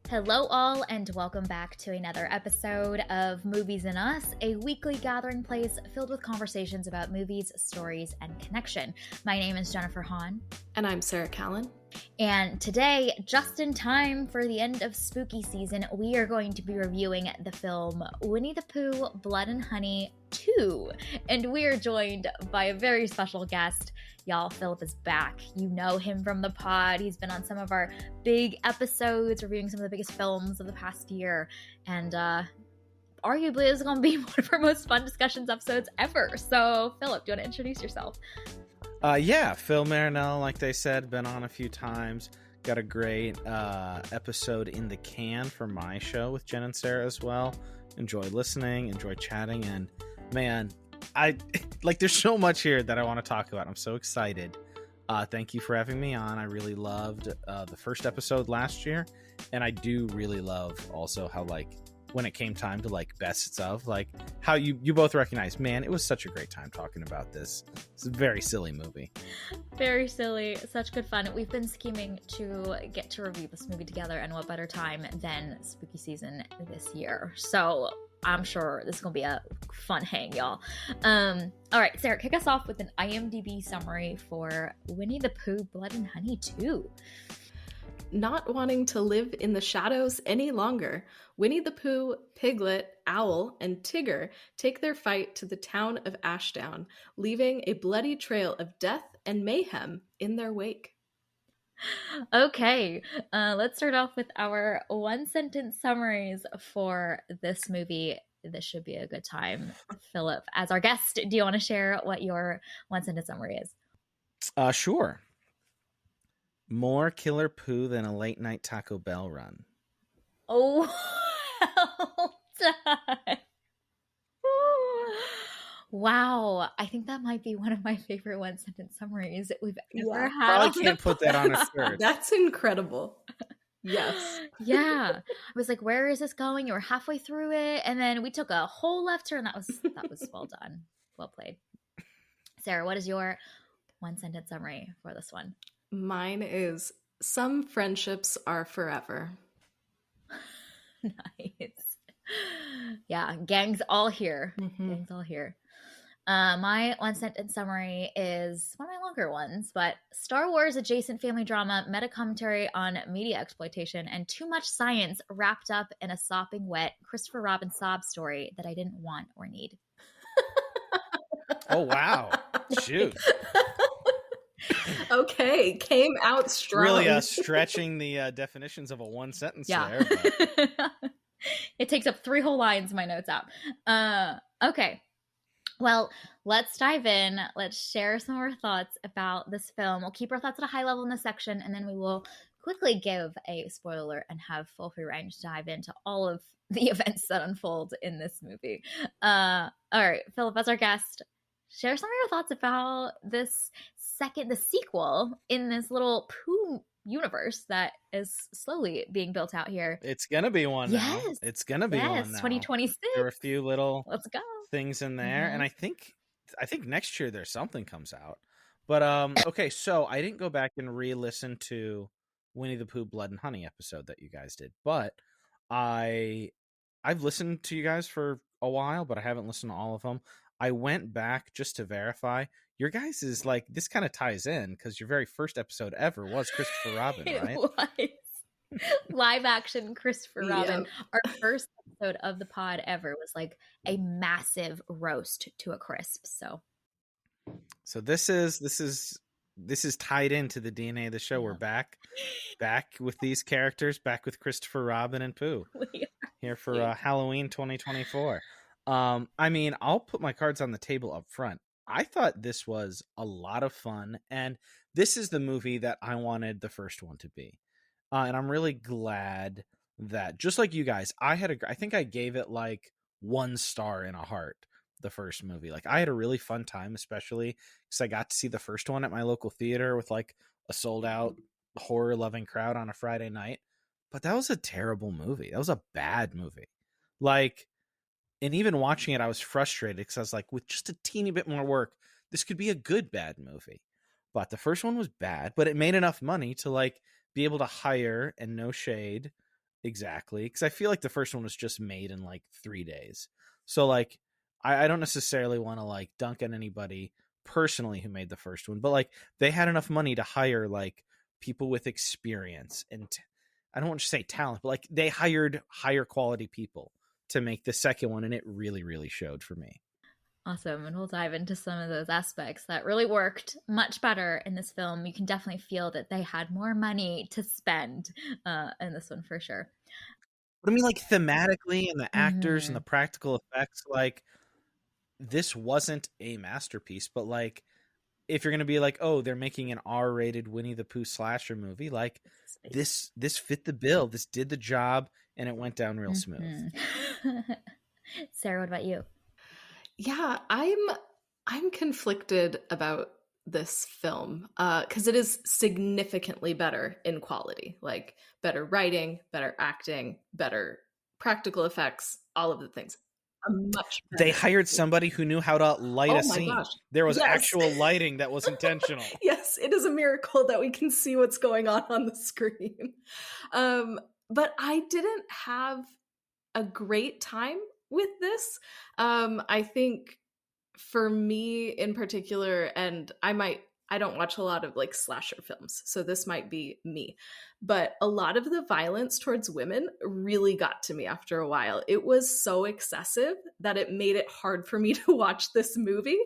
Hello, all, and welcome back to another episode of Movies and Us, a weekly gathering place filled with conversations about movies, stories, and connection. My name is Jennifer Hahn. And I'm Sarah Callan. And today, just in time for the end of spooky season, we are going to be reviewing the film Winnie the Pooh, Blood and Honey 2. And we are joined by a very special guest. Y'all, Philip is back. You know him from the pod. He's been on some of our big episodes, reviewing some of the biggest films of the past year. And arguably, this is going to be one of our most fun discussions episodes ever. So, Philip, do you want to introduce yourself? Yeah, Phil Marinello, like they said, been on a few times. Got a great episode in the can for my show with Jen and Sarah as well. Enjoy listening, enjoy chatting, and man, there's so much here that I want to talk about. I'm so excited. Thank you for having me on. I really loved the first episode last year, and I do really love also how, when it came time to bests of, how you both recognize, man, it was such a great time talking about this. It's a very silly movie. Very silly. Such good fun. We've been scheming to get to review this movie together, and what better time than spooky season this year. So I'm sure this is going to be a fun hang, y'all. All right, Sarah, kick us off with an IMDb summary for Winnie the Pooh, Blood and Honey 2. Not wanting to live in the shadows any longer, Winnie the Pooh, Piglet, Owl, and Tigger take their fight to the town of Ashdown, leaving a bloody trail of death and mayhem in their wake. Okay, let's start off with our one-sentence summaries for this movie. This should be a good time. Philip, as our guest, do you want to share what your one-sentence summary is? Sure. More Killer Pooh than a late-night Taco Bell run. Oh, well done. Wow, I think that might be one of my favorite one-sentence summaries we've ever had. Probably can't put that on a shirt. That's incredible. Yes. Yeah. I was like, where is this going? You were halfway through it, and then we took a whole left turn. That was well done. Well played. Sarah, what is your one-sentence summary for this one? Mine is, some friendships are forever. Nice. Yeah, gang's all here. Mm-hmm. Gang's all here. My one-sentence summary is one of my longer ones, but Star Wars adjacent family drama, meta commentary on media exploitation, and too much science wrapped up in a sopping wet Christopher Robin sob story that I didn't want or need. Oh, wow. Shoot. Okay, came out strong. Really stretching the definitions of a one sentence there. But... It takes up 3 whole lines in my notes app. Okay. Well, let's dive in. Let's share some of our thoughts about this film. We'll keep our thoughts at a high level in this section, and then we will quickly give a spoiler and have full free range to dive into all of the events that unfold in this movie. All right, Philip, as our guest, share some of your thoughts about the sequel in this little Pooh universe that is slowly being built out here. It's gonna be one now. Yes. It's gonna be one now. 2026. There are a few little Let's go. things in there, and I think next year there's something comes out. But okay, so I didn't go back and re-listen to Winnie the Pooh Blood and Honey episode that you guys did, but I've listened to you guys for a while, but I haven't listened to all of them. I went back just to verify. Your guys is this kind of ties in because your very first episode ever was Christopher Robin, right? It was. Live action Christopher Robin. Our first episode of the pod ever was a massive roast to a crisp. So this is tied into the DNA of the show. Yeah. We're back with these characters, back with Christopher Robin and Pooh. Here for Halloween 2024. I mean, I'll put my cards on the table up front. I thought this was a lot of fun, and this is the movie that I wanted the first one to be. And I'm really glad that, just like you guys, I think I gave it 1 star in a heart, the first movie. I had a really fun time, especially because I got to see the first one at my local theater with a sold out horror loving crowd on a Friday night. But that was a terrible movie. That was a bad movie. And even watching it, I was frustrated because I was like, with just a teeny bit more work, this could be a good bad movie. But the first one was bad, but it made enough money to be able to hire, and no shade, exactly, because I feel like the first one was just made in like 3 days. So like I don't necessarily want to like dunk on anybody personally who made the first one, but like they had enough money to hire like people with experience and I don't want to say talent, but like they hired higher quality people to make the second one, and it really, really showed for me. Awesome. And we'll dive into some of those aspects that really worked much better in this film. You can definitely feel that they had more money to spend in this one for sure. But I mean, like thematically and the actors and the practical effects, like this wasn't a masterpiece, but like if you're going to be like, oh, they're making an R-rated Winnie the Pooh slasher movie, like this fit the bill. This did the job, and it went down real smooth. Sarah, what about you? Yeah, I'm conflicted about this film because it is significantly better in quality, like better writing, better acting, better practical effects, all of the things. Much better. They hired somebody who knew how to light a scene. Gosh. There was actual lighting that was intentional. Yes, it is a miracle that we can see what's going on the screen. But I didn't have a great time with this. I think for me in particular, and I don't watch a lot of like slasher films, so this might be me, but a lot of the violence towards women really got to me after a while. It was so excessive that it made it hard for me to watch this movie.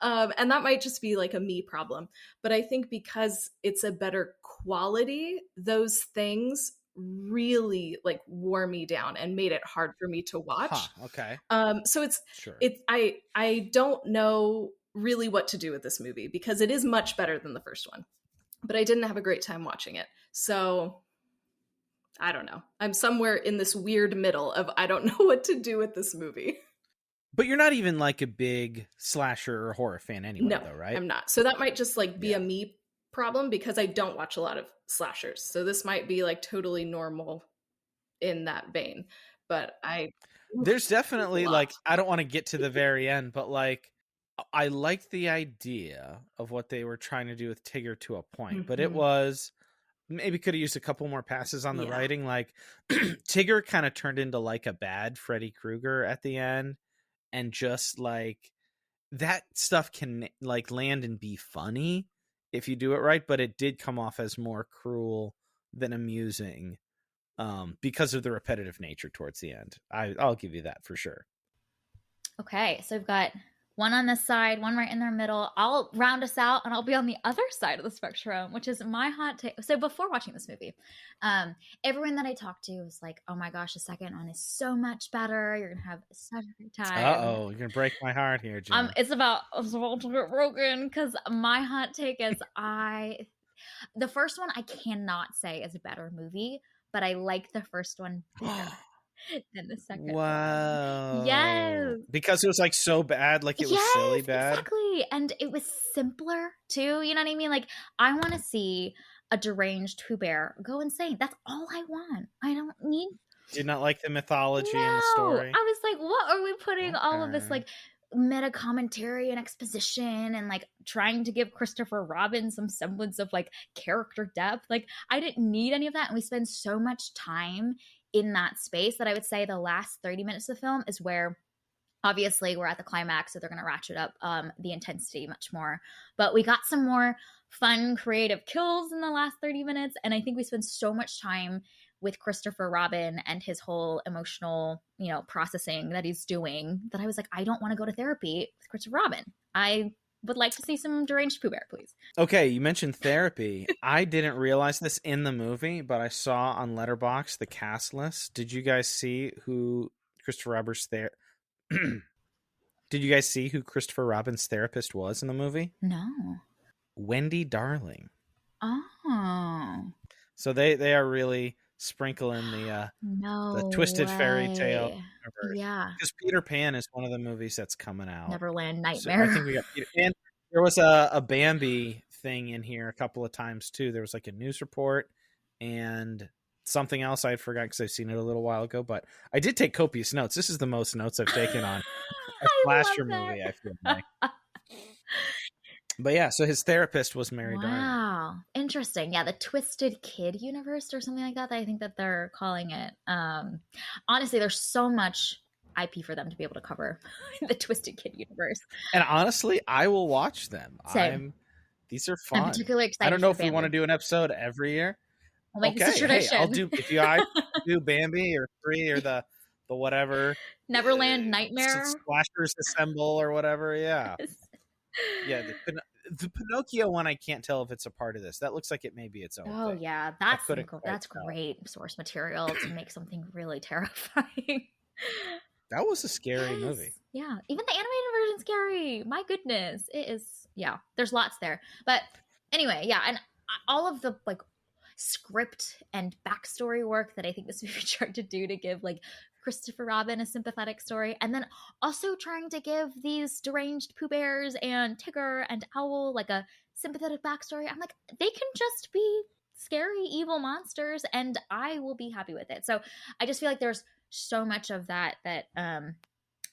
And that might just be like a me problem. But I think because it's a better quality, those things really like wore me down and made it hard for me to watch. Okay. So I don't know really what to do with this movie because it is much better than the first one, but I didn't have a great time watching it. So I don't know. I'm somewhere in this weird middle of I don't know what to do with this movie. But you're not even like a big slasher or horror fan anyway, though, right? I'm not. So that might just like be a me problem because I don't watch a lot of slashers. So this might be like totally normal in that vein. But there's definitely like, I don't want to get to the very end, but like I liked the idea of what they were trying to do with Tigger to a point, but it was maybe could have used a couple more passes on the writing. Like Tigger kind of turned into like a bad Freddy Krueger at the end, and just like that stuff can like land and be funny if you do it right, but it did come off as more cruel than amusing because of the repetitive nature towards the end. I'll give you that for sure. Okay, so we've got one on this side, one right in the middle. I'll round us out and I'll be on the other side of the spectrum, which is my hot take. So before watching this movie, everyone that I talked to was like, oh my gosh, the second one is so much better. You're going to have such a great time. Uh-oh, you're going to break my heart here, Jen. It's about to get broken because my hot take is the first one I cannot say is a better movie, but I like the first one better. Than the second one. Yes. Because it was like so bad, like it was silly bad. Exactly. And it was simpler too. You know what I mean? Like I want to see a deranged Pooh Bear go insane. That's all I want. I don't need. Did not like the mythology and the story. I was like, what are we putting all of this like meta commentary and exposition and like trying to give Christopher Robin some semblance of like character depth? Like I didn't need any of that. And we spend so much time in that space that I would say the last 30 minutes of the film is where obviously we're at the climax, so they're going to ratchet up the intensity much more. But we got some more fun, creative kills in the last 30 minutes. And I think we spend so much time with Christopher Robin and his whole emotional, processing that he's doing that I was like, I don't want to go to therapy with Christopher Robin. I would like to see some deranged Pooh Bear, please. Okay, you mentioned therapy. I didn't realize this in the movie, but I saw on Letterboxd the cast list. Did you guys see who Christopher Robin's Did you guys see who Christopher Robin's therapist was in the movie? No. Wendy Darling. Oh. So they are really sprinkling the twisted fairy tale universe. Yeah. Because Peter Pan is one of the movies that's coming out. Neverland Nightmare. So I think we got Peter Pan. There was a Bambi thing in here a couple of times too. There was like a news report and something else I had forgotten because I've seen it a little while ago. But I did take copious notes. This is the most notes I've taken on a slasher movie, I feel like. But yeah, so his therapist was Mary Darling. Wow, interesting. Yeah, the Twisted Kid universe or something like that. I think that they're calling it. Honestly, there's so much IP for them to be able to cover the Twisted Kid universe. And honestly, I will watch them. Same. These are I'm fun. particularly excited. I don't know for if we Bambi. want to do an episode every year. We'll make this a tradition. Hey, I'll do if you I do Bambi or 3 or the whatever Neverland Nightmare Splashers Assemble or whatever. Yeah, yeah. The Pinocchio one, I can't tell if it's a part of this. That looks like it may be its own. Oh thing. yeah, that's great source material to make something really terrifying. That was a scary movie. Yeah, even the animated version's scary. My goodness, it is. Yeah, there's lots there, but anyway, yeah, and all of the like script and backstory work that I think this movie tried to do to give like Christopher Robin a sympathetic story, and then also trying to give these deranged Pooh Bears and Tigger and Owl like a sympathetic backstory. I'm like, they can just be scary, evil monsters, and I will be happy with it. So I just feel like there's so much of that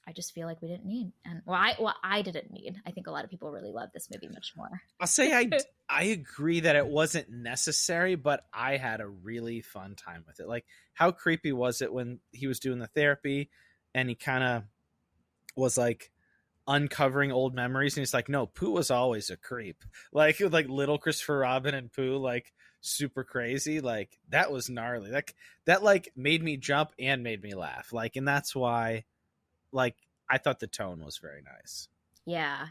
I just feel like we didn't need. And I didn't need. I think a lot of people really love this movie much more. I'll say I agree that it wasn't necessary, but I had a really fun time with it. Like, how creepy was it when he was doing the therapy and he kind of was like uncovering old memories, and he's like, no, Pooh was always a creep. Like little Christopher Robin and Pooh, like super crazy. Like, that was gnarly. That like made me jump and made me laugh. Like, and that's why, like, I thought the tone was very nice. Yeah.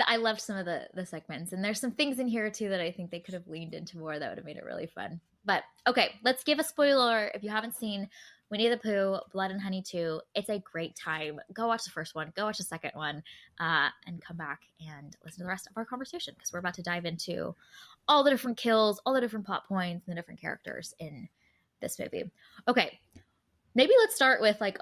I loved some of the segments, and there's some things in here too that I think they could have leaned into more that would have made it really fun. But okay, let's give a spoiler. If you haven't seen Winnie the Pooh, Blood and Honey 2, it's a great time. Go watch the first one, go watch the second one, and come back and listen to the rest of our conversation, because we're about to dive into all the different kills, all the different plot points, and the different characters in this movie. Okay, maybe let's start with like,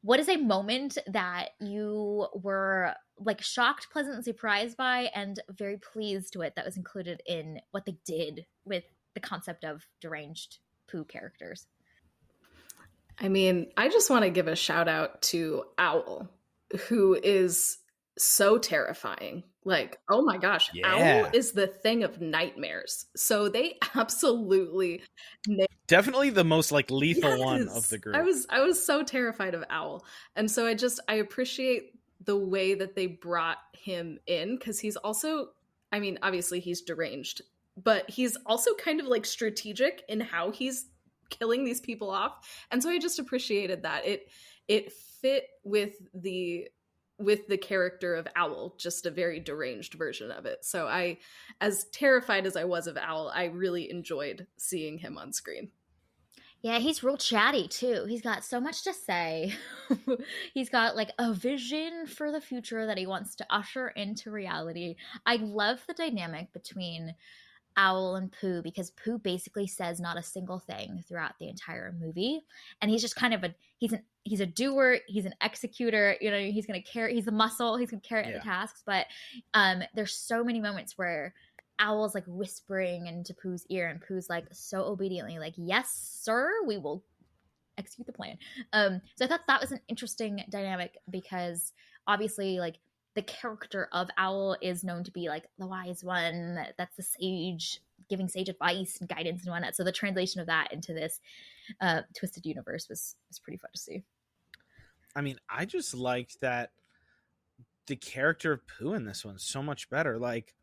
what is a moment that you were like shocked, pleasantly surprised by, and very pleased with that was included in what they did with the concept of deranged Pooh characters? I mean, I just want to give a shout out to Owl, who is so terrifying. Like, oh my gosh, Yeah. Owl is the thing of nightmares. So they absolutely definitely the most like lethal one of the group. I was so terrified of Owl. And so I appreciate the way that they brought him in, because he's also, I mean, obviously he's deranged, but he's also kind of like strategic in how he's killing these people off. And so I just appreciated that. It fit with the character of Owl, just a very deranged version of it. So as terrified as I was of Owl, I really enjoyed seeing him on screen. Yeah, he's real chatty too. He's got so much to say. He's got like a vision for the future that he wants to usher into reality. I love the dynamic between Owl and Pooh, because Pooh basically says not a single thing throughout the entire movie, and he's just kind of he's a doer, he's an executor, you know, he's the muscle, he's gonna carry out the tasks. But there's so many moments where Owl's like whispering into Pooh's ear, and Pooh's like so obediently like, yes sir, we will execute the plan. So I thought that was an interesting dynamic, because obviously like the character of Owl is known to be like the wise one, that's the sage, giving sage advice and guidance and whatnot. So the translation of that into this twisted universe was pretty fun to see. I mean, I just liked that the character of Pooh in this one's so much better. Like,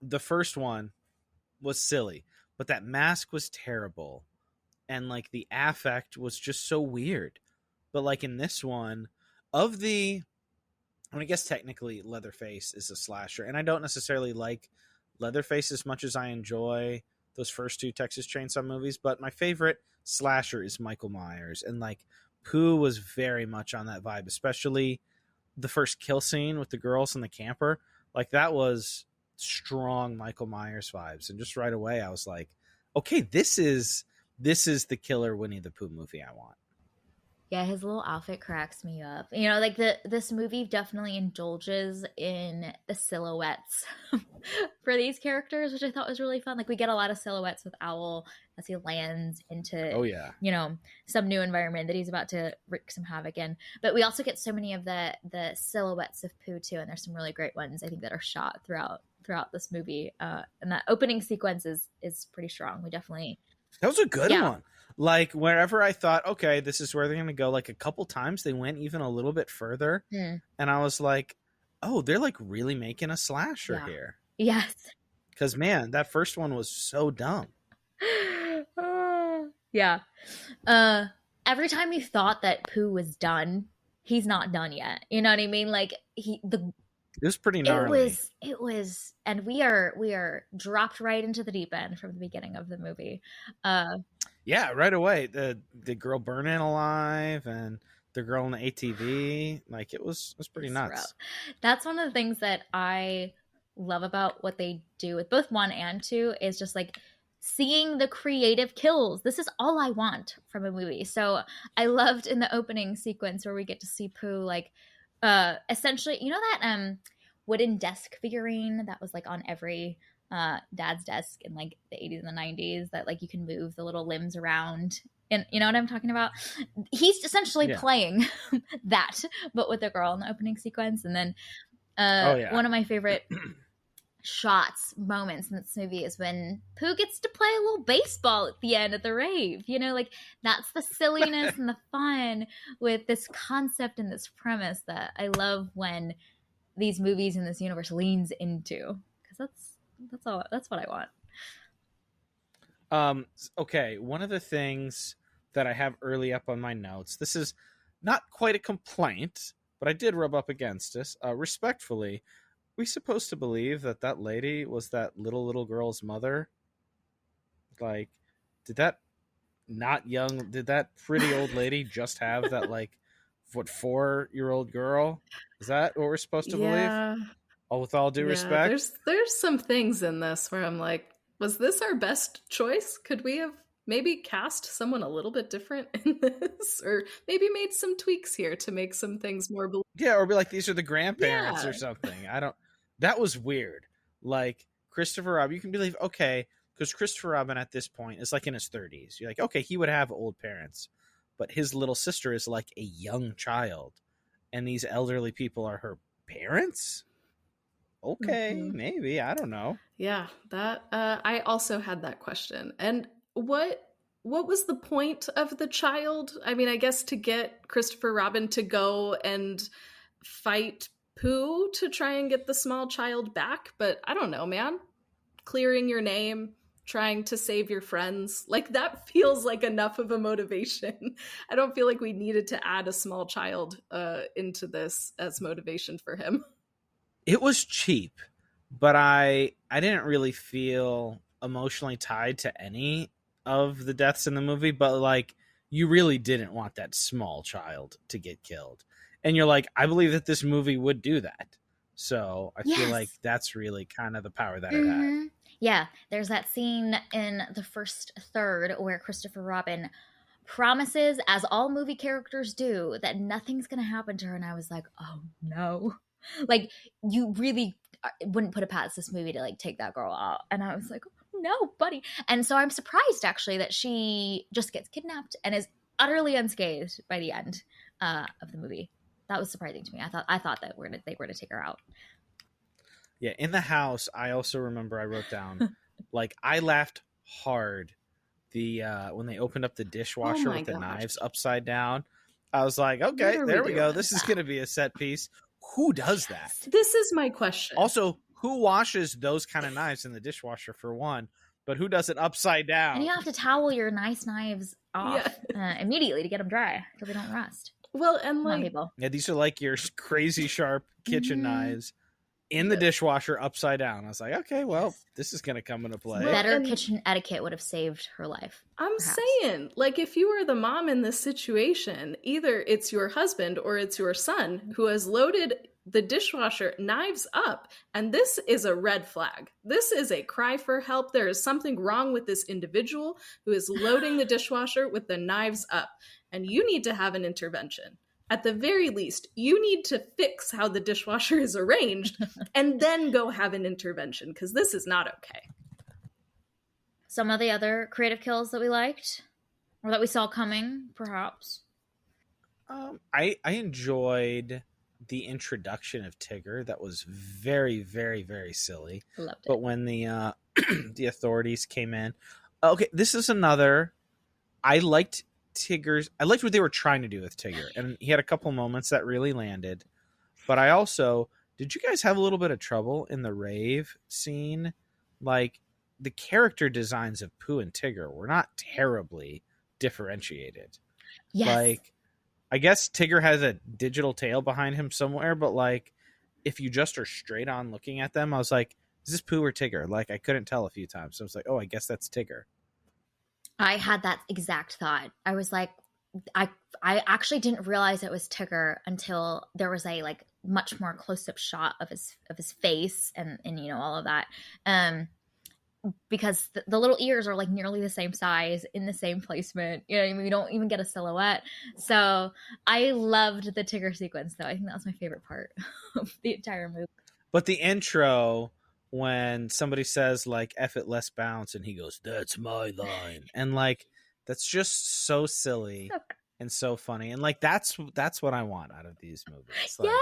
the first one was silly, but that mask was terrible, and like the affect was just so weird. But like in this one, I guess technically Leatherface is a slasher, and I don't necessarily like Leatherface as much as I enjoy those first two Texas Chainsaw movies, but my favorite slasher is Michael Myers, and like Pooh was very much on that vibe, especially the first kill scene with the girls in the camper. Like, that was strong Michael Myers vibes, and just right away I was like, okay, this is the killer Winnie the Pooh movie I want. Yeah, his little outfit cracks me up. You know, like this movie definitely indulges in the silhouettes for these characters, which I thought was really fun. Like we get a lot of silhouettes with Owl as he lands into, you know, some new environment that he's about to wreak some havoc in. But we also get so many of the silhouettes of Pooh too, and there's some really great ones I think that are shot throughout this movie. And that opening sequence is pretty strong. We definitely that was a good one. Like wherever I thought, okay, this is where they're going to go. Like a couple times they went even a little bit further, and I was like, oh, they're like really making a slasher here. Yes. Because man, that first one was so dumb. Yeah. Every time you thought that Pooh was done, he's not done yet. You know what I mean? Like it was pretty gnarly. It was, and we are dropped right into the deep end from the beginning of the movie. Yeah, right away. The girl burning alive and the girl in the ATV, like it was pretty nuts. Rough. That's one of the things that I love about what they do with both 1 and 2 is just like seeing the creative kills. This is all I want from a movie. So I loved in the opening sequence where we get to see Pooh like essentially, you know that wooden desk figurine that was like on every dad's desk in like the 80s and the 90s that like you can move the little limbs around, and you know what I'm talking about? He's essentially playing that, but with a girl in the opening sequence. And then one of my favorite moments in this movie is when Pooh gets to play a little baseball at the end of the rave. You know, like that's the silliness and the fun with this concept and this premise that I love when these movies in this universe leans into, because that's what I want. Okay, one of the things that I have early up on my notes, this is not quite a complaint, but I did rub up against this. Respectfully, we supposed to believe that lady was that little girl's mother? Like, did that pretty old lady just have that, like, 4-year-old girl? Is that what we're supposed to believe? Oh, with all due respect? There's some things in this where I'm like, was this our best choice? Could we have maybe cast someone a little bit different in this? Or maybe made some tweaks here to make some things more believable? Yeah, or be like, these are the grandparents or something. That was weird. Like, Christopher Robin, you can believe, okay, because Christopher Robin at this point is like in his 30s. You're like, okay, he would have old parents. But his little sister is like a young child. And these elderly people are her parents? Okay, maybe. I don't know. Yeah, that I also had that question. And what was the point of the child? I mean, I guess to get Christopher Robin to go and fight Pooh to try and get the small child back. But I don't know, man. Clearing your name, trying to save your friends, like that feels like enough of a motivation. I don't feel like we needed to add a small child into this as motivation for him. It was cheap, but I didn't really feel emotionally tied to any of the deaths in the movie, but like you really didn't want that small child to get killed. And you're like, I believe that this movie would do that. So I feel like that's really kind of the power that it had. Yeah, there's that scene in the first third where Christopher Robin promises, as all movie characters do, that nothing's going to happen to her. And I was like, oh no. Like, you really wouldn't put it past this movie to like take that girl out. And I was like, oh, no, buddy. And so I'm surprised actually that she just gets kidnapped and is utterly unscathed by the end of the movie. That was surprising to me. I thought that they were to take her out. Yeah, in the house, I also remember I wrote down, like, I laughed hard when they opened up the dishwasher with the knives upside down. I was like, okay, there we go. This is going to be a set piece. Who does that? This is my question. Also, who washes those kind of knives in the dishwasher, for one? But who does it upside down? And you have to towel your nice knives off immediately to get them dry so they don't rust. Well, and like, yeah, these are like your crazy sharp kitchen knives in the dishwasher upside down. I was like, okay, well, this is going to come into play. Better kitchen etiquette would have saved her life. I'm saying, like, if you were the mom in this situation, either it's your husband or it's your son who has loaded the dishwasher knives up, and this is a red flag. This is a cry for help. There is something wrong with this individual who is loading the dishwasher with the knives up. and you need to have an intervention. At the very least, you need to fix how the dishwasher is arranged and then go have an intervention, because this is not okay. Some of the other creative kills that we liked or that we saw coming, perhaps. I enjoyed the introduction of Tigger. That was very, very, very silly. Loved it. But when the the authorities came in, okay, this is another. I liked what they were trying to do with Tigger, and he had a couple moments that really landed. But I also, did you guys have a little bit of trouble in the rave scene? Like, the character designs of Pooh and Tigger were not terribly differentiated. Yes. Like, I guess Tigger has a digital tail behind him somewhere, but like, if you just are straight on looking at them, I was like, is this Pooh or Tigger? Like, I couldn't tell a few times. So I was like, oh, I guess that's Tigger. I had that exact thought. I was like, I actually didn't realize it was Tigger until there was a like much more close-up shot of his face and you know, all of that. Because the little ears are like nearly the same size in the same placement. You know what I mean? We don't even get a silhouette. So I loved the Tigger sequence, though. I think that was my favorite part of the entire movie. But the intro, when somebody says like "F it, let's bounce," and he goes, "That's my line," and like, that's just so silly and so funny, and like that's what I want out of these movies. Like, yes.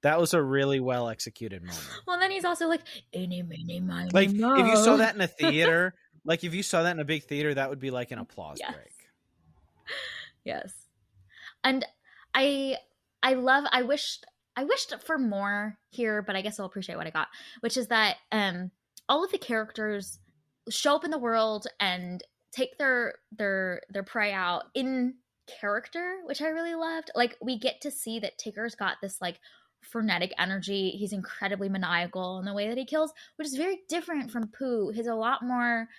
That was a really well executed moment. Well, then he's also like, "Eeny, meeny, miny, like mo." if you saw that in a theater, like if you saw that in a big theater, that would be like an applause break. Yes, and I wished for more here, but I guess I'll appreciate what I got, which is that all of the characters show up in the world and take their prey out in character, which I really loved. Like, we get to see that Tigger's got this like frenetic energy. He's incredibly maniacal in the way that he kills, which is very different from Pooh. He's a lot more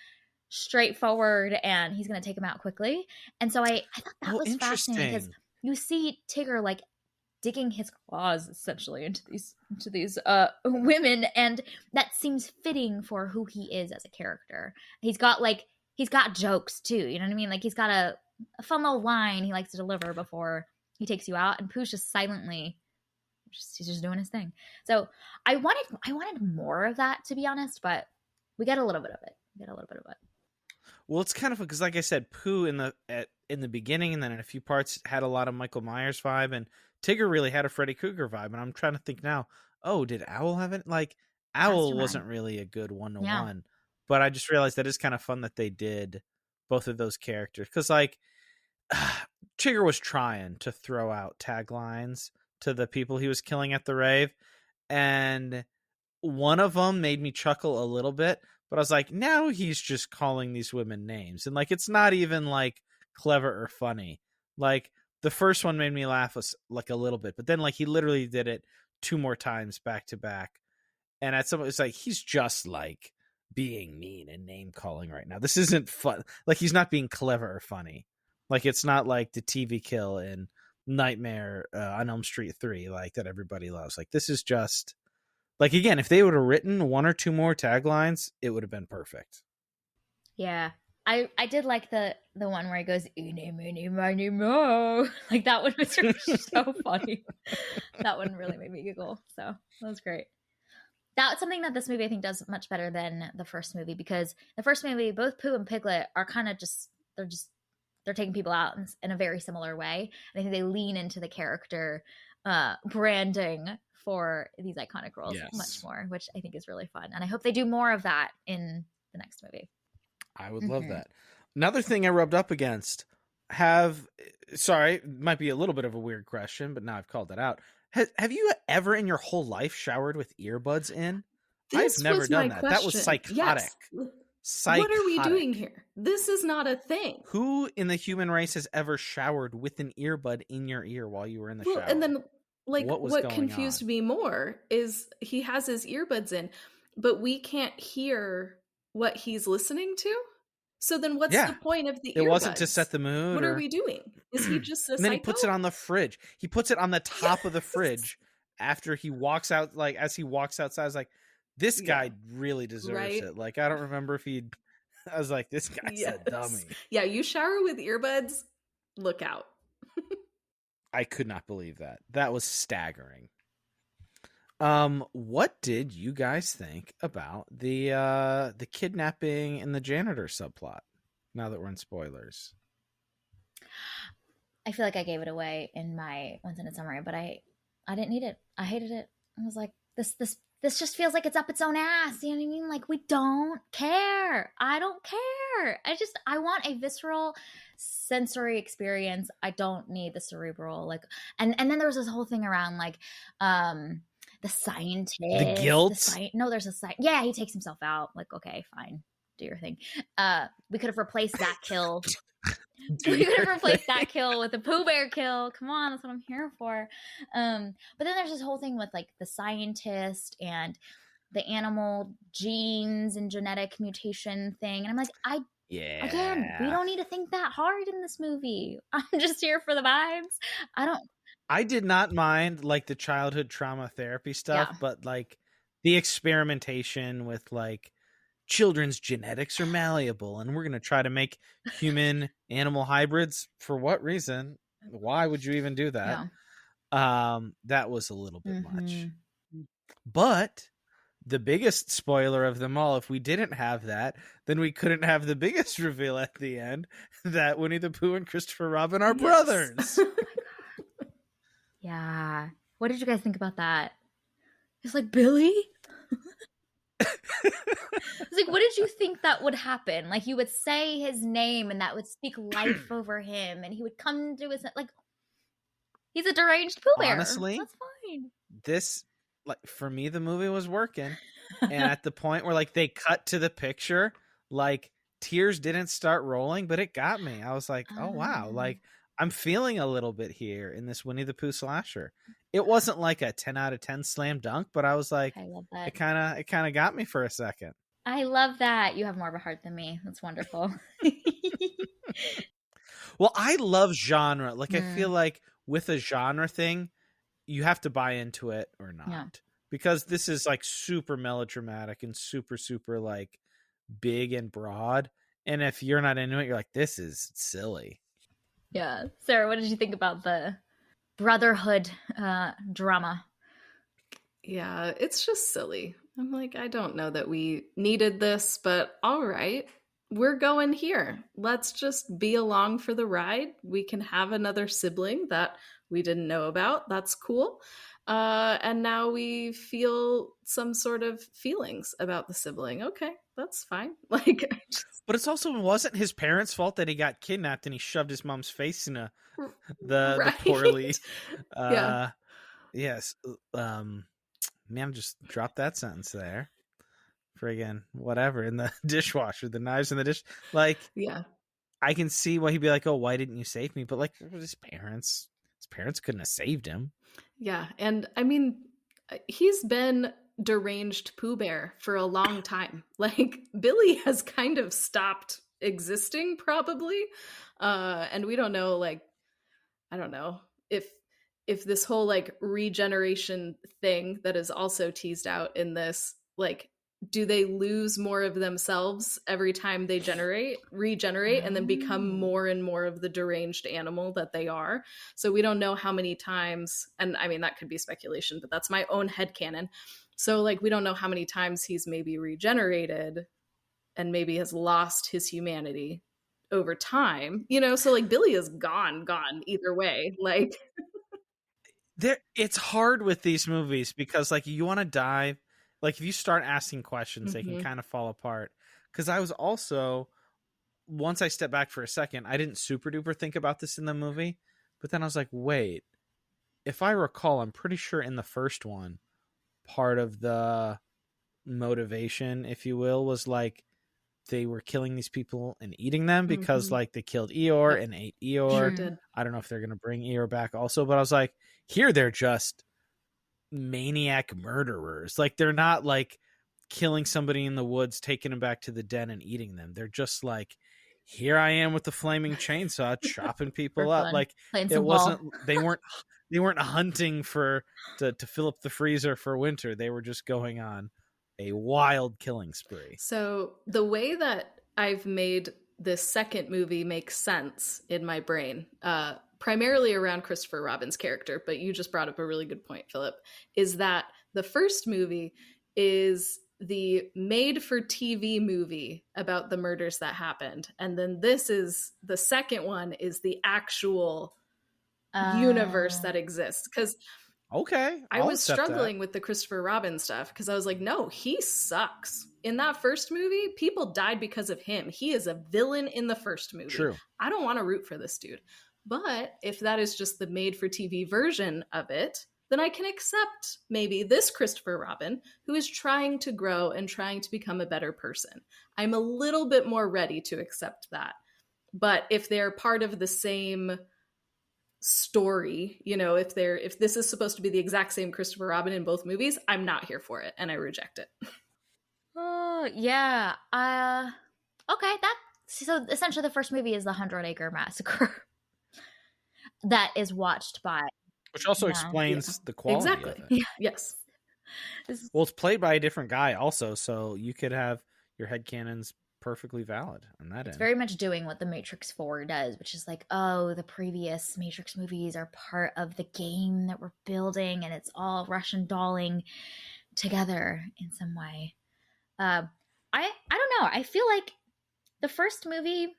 straightforward, and he's going to take him out quickly. And so I thought that was fascinating, because you see Tigger like digging his claws essentially into these women, and that seems fitting for who he is as a character. He's got jokes too, you know what I mean? Like, he's got a fun little line he likes to deliver before he takes you out, and Pooh's just silently he's just doing his thing. So I wanted more of that, to be honest, but we get a little bit of it. Well, it's kind of because, like I said, Pooh in the beginning and then in a few parts had a lot of Michael Myers vibe, and Tigger really had a Freddy Krueger vibe. And I'm trying to think now, oh, did Owl have it? Like, Owl wasn't really a good one-to-one, but I just realized that it's kind of fun that they did both of those characters, because like Tigger was trying to throw out taglines to the people he was killing at the rave, and one of them made me chuckle a little bit, but I was like, now he's just calling these women names, and like, it's not even like clever or funny. Like, the first one made me laugh like a little bit, but then like he literally did it 2 more times back to back, and at some point it's like, he's just like being mean and name calling right now. This isn't fun. Like, he's not being clever or funny. Like, it's not like the TV kill in Nightmare on Elm Street 3, like, that everybody loves. Like, this is just like, again, if they would have written 1 or 2 more taglines, it would have been perfect. Yeah, I did like the one where he goes, "Eeny, meeny, miny, mo." Like, that one was so funny. That one really made me giggle. So that was great. That's something that this movie I think does much better than the first movie, because the first movie, both Pooh and Piglet are kind of they're taking people out in a very similar way. And I think they lean into the character branding for these iconic roles much more, which I think is really fun. And I hope they do more of that in the next movie. I would love that. Another thing I rubbed up against, might be a little bit of a weird question, but now I've called it out. Have you ever in your whole life showered with earbuds in? I've never done that. That was psychotic. Yes. What are we doing here? This is not a thing. Who in the human race has ever showered with an earbud in your ear while you were in the shower? And then, like, what confused me more is he has his earbuds in, but we can't hear what he's listening to. So then what's the point of the earbuds? It wasn't to set the mood. What are we doing? Is he just a And then he puts it on the fridge. He puts it on the top of the fridge after he walks out, like, as he walks outside. I was like, this guy really deserves it. Like, I don't remember if I was like, this guy's a dummy. Yeah, you shower with earbuds, look out. I could not believe that. That was staggering. What did you guys think about the kidnapping and the janitor subplot? Now that we're in spoilers. I feel like I gave it away in my 1 sentence summary, but I didn't need it. I hated it. I was like, this just feels like it's up its own ass. You know what I mean? Like, we don't care. I don't care. I want a visceral sensory experience. I don't need the cerebral, like, and then there was this whole thing around like the scientist, the guilt. No, there's a yeah, he takes himself out. Like, okay, fine, do your thing. We could have replaced that kill. We could have replaced that kill with a Pooh Bear kill. Come on, that's what I'm here for. But then there's this whole thing with like the scientist and the animal genes and genetic mutation thing, and I'm like, again, we don't need to think that hard in this movie. I'm just here for the vibes. I did not mind like the childhood trauma therapy stuff, but like the experimentation with like children's genetics are malleable and we're going to try to make human animal hybrids. For what reason? Why would you even do that? That was a little bit much. But the biggest spoiler of them all, if we didn't have that, then we couldn't have the biggest reveal at the end that Winnie the Pooh and Christopher Robin are brothers. Yeah. What did you guys think about that? It's like, Billy? It's like, what did you think that would happen? Like, you would say his name and that would speak life over him and he would come to his, like, he's a deranged Pooh Bear. Honestly, that's fine. This, like, for me, the movie was working. And at the point where, like, they cut to the picture, like, tears didn't start rolling, but it got me. I was like, oh, wow. Like, I'm feeling a little bit here in this Winnie the Pooh slasher. It wasn't like a 10 out of 10 slam dunk, but I was like, I love that. It kind of got me for a second. I love that. You have more of a heart than me. That's wonderful. Well, I love genre. Like, I feel like with a genre thing, you have to buy into it or not. Because this is like super melodramatic and super, super like big and broad. And if you're not into it, you're like, this is silly. Yeah. Sarah, what did you think about the brotherhood drama? Yeah, it's just silly. I'm like, I don't know that we needed this, but all right, we're going here. Let's just be along for the ride. We can have another sibling that we didn't know about. That's cool. And now we feel some sort of feelings about the sibling. Okay, that's fine. Like, but it's also wasn't his parents' fault that he got kidnapped and he shoved his mom's face in the poorly. Yes. Man, just drop that sentence there. Friggin' whatever in the dishwasher, the knives in the dish. Like, I can see why he'd be like, "Oh, why didn't you save me?" But like, his parents couldn't have saved him. Yeah, and I mean, he's been deranged Pooh Bear for a long time. Like, Billy has kind of stopped existing, probably, and we don't know. Like, I don't know if this whole like regeneration thing that is also teased out in this, like, do they lose more of themselves every time they regenerate and then become more and more of the deranged animal that they are? So we don't know how many times, and I mean, that could be speculation, but that's my own headcanon. So like, we don't know how many times he's maybe regenerated and maybe has lost his humanity over time, you know? So like, Billy is gone either way. Like, it's hard with these movies because like you want to dive, like if you start asking questions, they can kind of fall apart. Because I was also, once I stepped back for a second, I didn't super duper think about this in the movie, but then I was like, wait, if I recall, I'm pretty sure in the first one, part of the motivation, if you will, was like they were killing these people and eating them because like they killed Eeyore and ate Eeyore. Sure did. I don't know if they're going to bring Eeyore back also, but I was like, here they're just maniac murderers. Like they're not like killing somebody in the woods, taking them back to the den and eating them. They're just like, here I am with the flaming chainsaw chopping people up. Like it wasn't, they weren't hunting to fill up the freezer for winter. They were just going on a wild killing spree. So the way that I've made this second movie make sense in my brain, primarily around Christopher Robin's character, but you just brought up a really good point, Philip, is that the first movie is the made-for-TV movie about the murders that happened. And then the second one is the actual universe that exists. Because okay, I was struggling with the Christopher Robin stuff because I was like, no, he sucks. In that first movie, people died because of him. He is a villain in the first movie. True. I don't want to root for this dude. But if that is just the made-for-TV version of it, then I can accept maybe this Christopher Robin, who is trying to grow and trying to become a better person. I'm a little bit more ready to accept that. But if they're part of the same story, you know, if this is supposed to be the exact same Christopher Robin in both movies, I'm not here for it and I reject it. Oh, yeah. Okay, so essentially the first movie is the 100 Acre Massacre that is watched by, which also explains the quality of it. Yeah. Yes. Well, it's played by a different guy also, so you could have your headcanons perfectly valid on that end. It's very much doing what the Matrix 4 does, which is like, oh, the previous Matrix movies are part of the game that we're building, and it's all Russian dolling together in some way. I don't know. I feel like the first movie,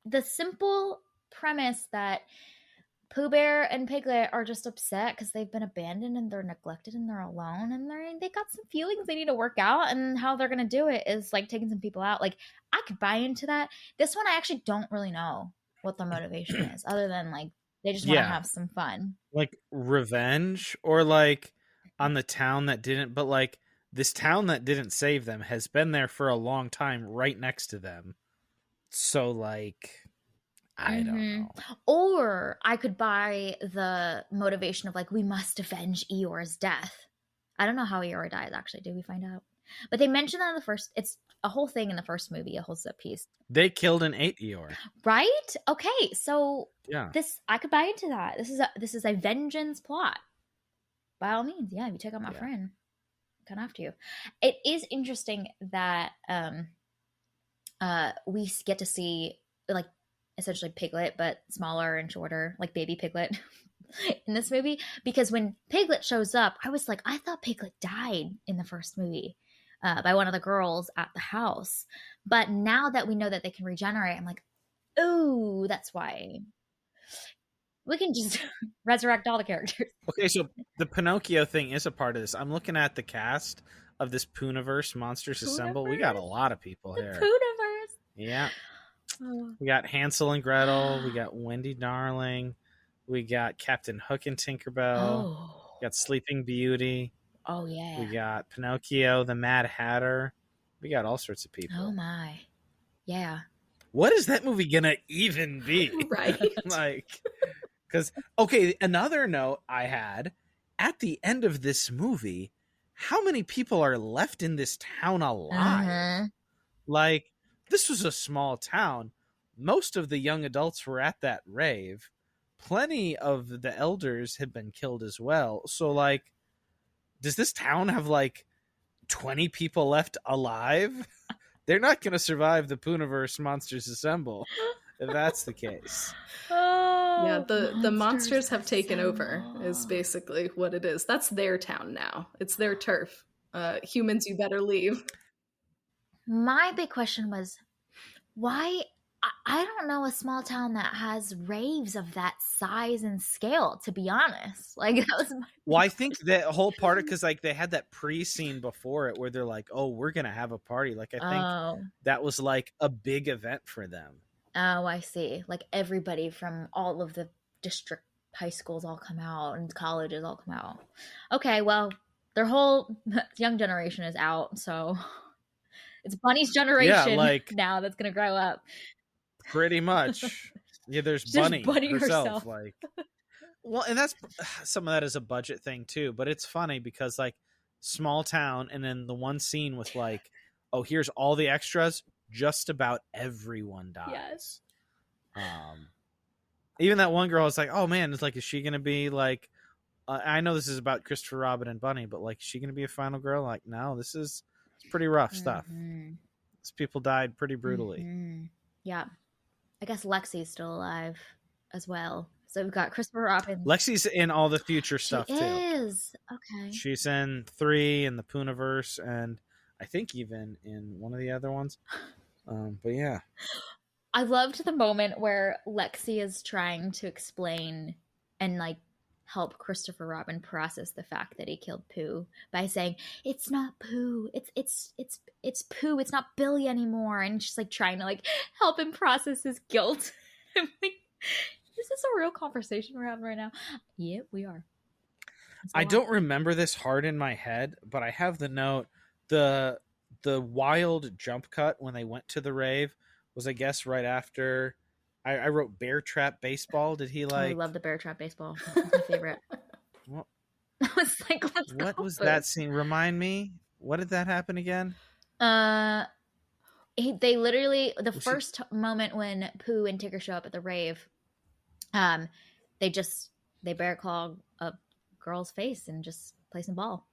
the simple premise that Pooh Bear and Piglet are just upset because they've been abandoned and they're neglected and they're alone and they got some feelings they need to work out, and how they're gonna do it is like taking some people out. Like, I could buy into that. This one, I actually don't really know what their motivation is, other than like they just want to have some fun, like revenge, or like on the town that didn't. But like this town that didn't save them has been there for a long time, right next to them. So like, I don't know. Or I could buy the motivation of like, we must avenge Eeyore's death. I don't know how Eeyore dies, actually. Did we find out? But they mentioned that in the first, it's a whole thing in the first movie, a whole set piece. They killed and ate Eeyore. Right? Okay, so yeah, I could buy into that. This is a vengeance plot. By all means, yeah, if you take out my friend, come after you. It is interesting that we get to see like essentially Piglet, but smaller and shorter, like baby Piglet in this movie. Because when Piglet shows up, I was like, I thought Piglet died in the first movie by one of the girls at the house. But now that we know that they can regenerate, I'm like, oh, that's why. We can just resurrect all the characters. Okay, so the Pinocchio thing is a part of this. I'm looking at the cast of this Poohniverse Monsters Assemble. We got a lot of people here. Poohniverse. Yeah. We got Hansel and Gretel. We got Wendy Darling. We got Captain Hook and Tinkerbell. We got Sleeping Beauty. Oh, yeah. We got Pinocchio, the Mad Hatter. We got all sorts of people. Oh, my. Yeah. What is that movie going to even be? Right. Like, because, okay, another note I had, at the end of this movie, how many people are left in this town alive? Like, this was a small town. Most of the young adults were at that rave. Plenty of the elders had been killed as well. So, like, does this town have, like, 20 people left alive? They're not going to survive the Poohniverse Monsters Assemble, if that's the case. Yeah, the monsters have taken over, is basically what it is. That's their town now. It's their turf. Humans, you better leave. My big question was, why? I don't know a small town that has raves of that size and scale, to be honest. Like, that was well, I think that whole part of, because like they had that pre-scene before it where they're like, oh, we're gonna have a party. Like, I think that was like a big event for them. Oh, I see. Like, everybody from all of the district high schools all come out and colleges all come out. Okay, well, their whole young generation is out, so it's Bunny's generation now that's gonna grow up. Pretty much. Yeah, there's Bunny herself. Like, well, and that's some of that is a budget thing too. But it's funny because like small town, and then the one scene with like, oh, here's all the extras. Just about everyone dies. Yes. Even that one girl is like, oh man, it's like, is she gonna be like? I know this is about Christopher Robin and Bunny, but like, is she gonna be a final girl? Like, no, it's pretty rough stuff. These people died pretty brutally. Yeah. I guess Lexi's still alive as well. So we've got Christopher Robin. Lexi's in all the future stuff She too. is. Okay. She's in 3 in the Poohniverse, and I think even in one of the other ones. But yeah. I loved the moment where Lexi is trying to explain and like help Christopher Robin process the fact that he killed Pooh by saying, "It's not Pooh. It's Pooh. It's not Billy anymore." And she's like trying to like help him process his guilt. I'm like, is this a real conversation we're having right now? Yep, we are. I don't remember this hard in my head, but I have the note. The wild jump cut when they went to the rave was, I guess, right after I wrote Bear Trap Baseball. Did he like? I love the Bear Trap Baseball. That's my favorite. What? I was like, what was that scene? Remind me. What did that happen again? They literally first moment when Pooh and Tigger show up at the rave, they bear claw a girl's face and just play some ball.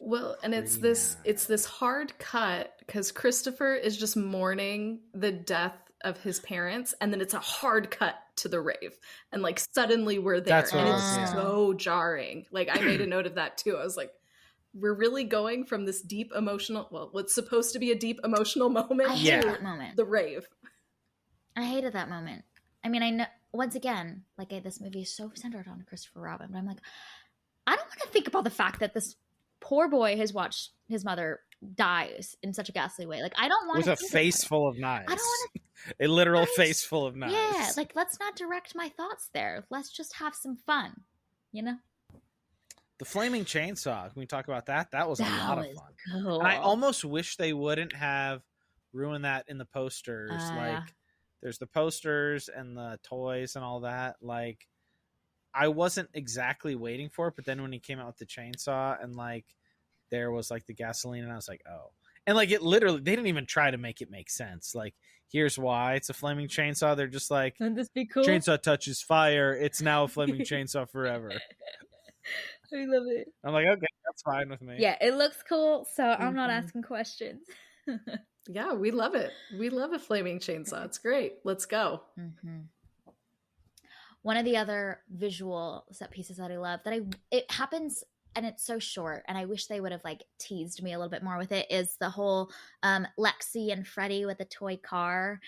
Well, and it's this hard cut because Christopher is just mourning the death of his parents, and then it's a hard cut to the rave, and like suddenly we're there. That's and it's so jarring. Like I made a note of that too. I was like, we're really going from this deep emotional, well, what's supposed to be a deep emotional moment I hated that moment. The rave. I hated that moment. I mean, I know, once again, like this movie is so centered on Christopher Robin, but I'm like, I don't want to think about the fact that this poor boy has watched his mother dies in such a ghastly way. Like, I don't want with a face full of knives. I don't want to. A literal face full of knives. Yeah, like let's not direct my thoughts there. Let's just have some fun, you know. The flaming chainsaw. Can we talk about that? That was a lot of fun. Cool. And I almost wish they wouldn't have ruined that in the posters. Like, there's the posters and the toys and all that. Like, I wasn't exactly waiting for it, but then when he came out with the chainsaw and like there was like the gasoline, and I was like, oh. And like it literally, they didn't even try to make it make sense. Like, here's why it's a flaming chainsaw. They're just like, wouldn't this be cool? Chainsaw touches fire. It's now a flaming chainsaw forever. I love it. I'm like, okay, that's fine with me. Yeah, it looks cool, so I'm not asking questions. Yeah, we love it. We love a flaming chainsaw. It's great. Let's go. Mm-hmm. One of the other visual set pieces that I love it happens and it's so short, and I wish they would have like teased me a little bit more with it, is the whole Lexi and Freddie with a toy car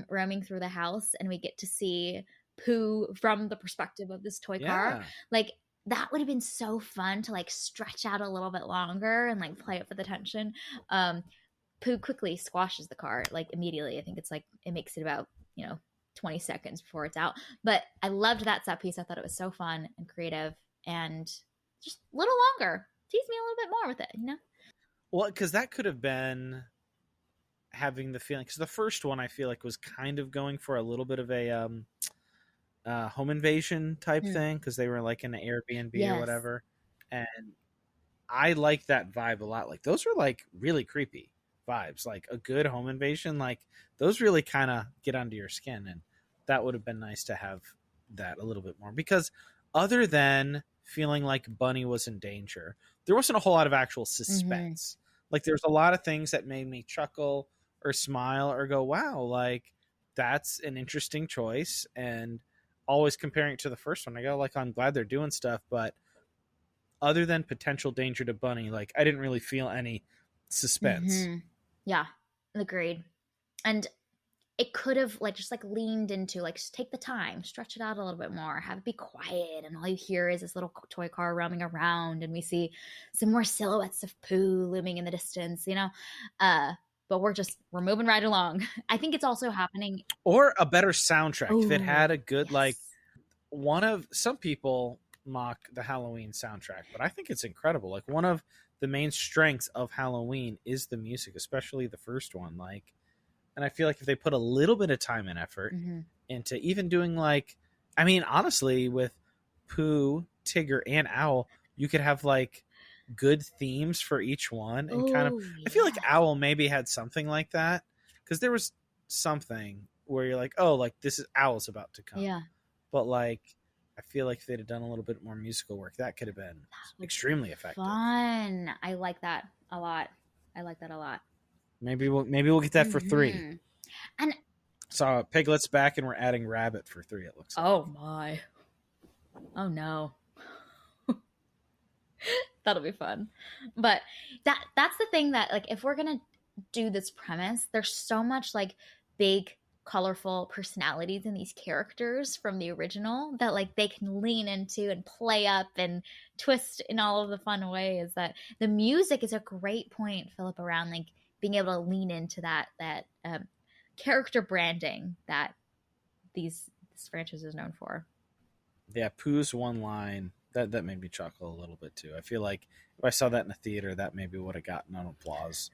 roaming through the house, and we get to see Pooh from the perspective of this toy car. Like, that would have been so fun to like stretch out a little bit longer and like play up for the tension. Pooh quickly squashes the car, like immediately. I think it's like, it makes it about, 20 seconds before it's out. But I loved that set piece. I thought it was so fun and creative, and just a little longer. Tease me a little bit more with it, Well, because that could have been having the feeling, because the first one I feel like was kind of going for a little bit of a home invasion type thing, because they were like in an Airbnb or whatever, and I like that vibe a lot. Like, those are like really creepy vibes. Like a good home invasion, like those really kind of get under your skin, and that would have been nice to have that a little bit more, because other than feeling like Bunny was in danger, there wasn't a whole lot of actual suspense. Like, there's a lot of things that made me chuckle or smile or go, wow, like that's an interesting choice. And always comparing it to the first one, I go, like, I'm glad they're doing stuff, but other than potential danger to Bunny, like I didn't really feel any suspense. Yeah, agreed. And it could have like just like leaned into like, just take the time, stretch it out a little bit more, have it be quiet, and all you hear is this little toy car roaming around, and we see some more silhouettes of Pooh looming in the distance, but we're moving right along. I think it's also happening. Or a better soundtrack. If it had a good, like, some people mock the Halloween soundtrack, but I think it's incredible. Like, one of the main strengths of Halloween is the music, especially the first one. Like, and I feel like if they put a little bit of time and effort into even doing, like, I mean, honestly, with Pooh, Tigger, and Owl, you could have like good themes for each one, and I feel like Owl maybe had something like that, because there was something where you're like, oh, like this is Owl's about to come. Yeah. But like, I feel like if they'd have done a little bit more musical work, that could have been extremely effective. Fun. I like that a lot. Maybe we'll get that for 3. And So Piglet's back, and we're adding Rabbit for 3. It looks like. Oh my! Oh no! That'll be fun. But that's the thing that, like, if we're gonna do this premise, there's so much like big colorful personalities in these characters from the original that like they can lean into and play up and twist in all of the fun ways. That the music is a great point, Philip, around like being able to lean into that character branding that this franchise is known for. Yeah, Pooh's one line that made me chuckle a little bit too. I feel like if I saw that in a theater, that maybe would have gotten an applause.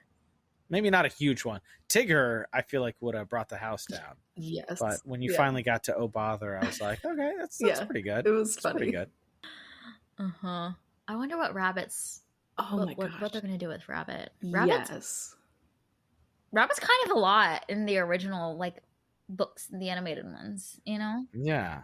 Maybe not a huge one. Tigger, I feel like would have brought the house down. Yes. But when you finally got to Oh Bother, I was like, okay, that's pretty good. It was funny. Pretty good. Uh-huh. I wonder what Rabbit's... what they're going to do with Rabbit. Rabbit's kind of a lot in the original, like, books, the animated ones, you know? Yeah.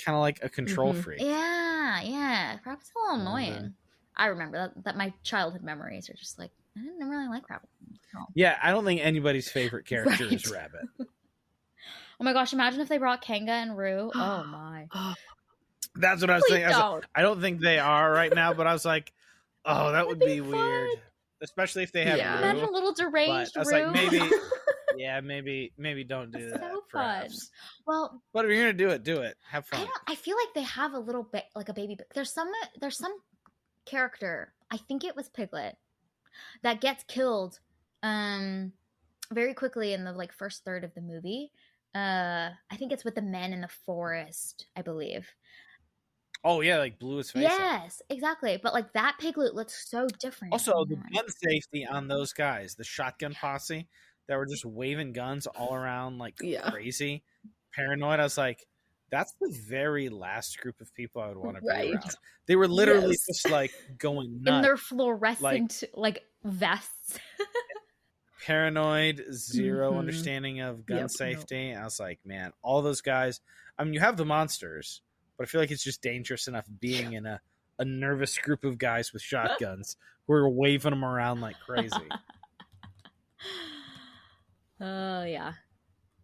Kind of like a control freak. Yeah. Rabbit's a little annoying. I remember that my childhood memories are just like, I didn't really like Rabbit. No. Yeah, I don't think anybody's favorite character is Rabbit. Oh my gosh, imagine if they brought Kanga and Roo. Oh my. That's what I was saying. I don't think they are right now, but I was like, oh, that would be weird. Especially if they have Roo. Imagine a little deranged Roo. I was like, maybe don't do that. So fun. Well, but if you're gonna do it. Have fun. I feel like they have a little bit like a baby. There's some character. I think it was Piglet that gets killed very quickly in the like first third of the movie. I think it's with the men in the forest, I believe. Oh yeah, like blew his face. Yes, exactly. But like that Piglet looks so different. Also, the gun safety on those guys, the shotgun posse that were just waving guns all around like crazy, paranoid. I was like, that's the very last group of people I would want to be around. They were literally just like going nuts. In their fluorescent like vests. Paranoid, zero understanding of gun safety. I was like, man, all those guys. I mean, you have the monsters, but I feel like it's just dangerous enough being in a nervous group of guys with shotguns who are waving them around like crazy. Oh, yeah.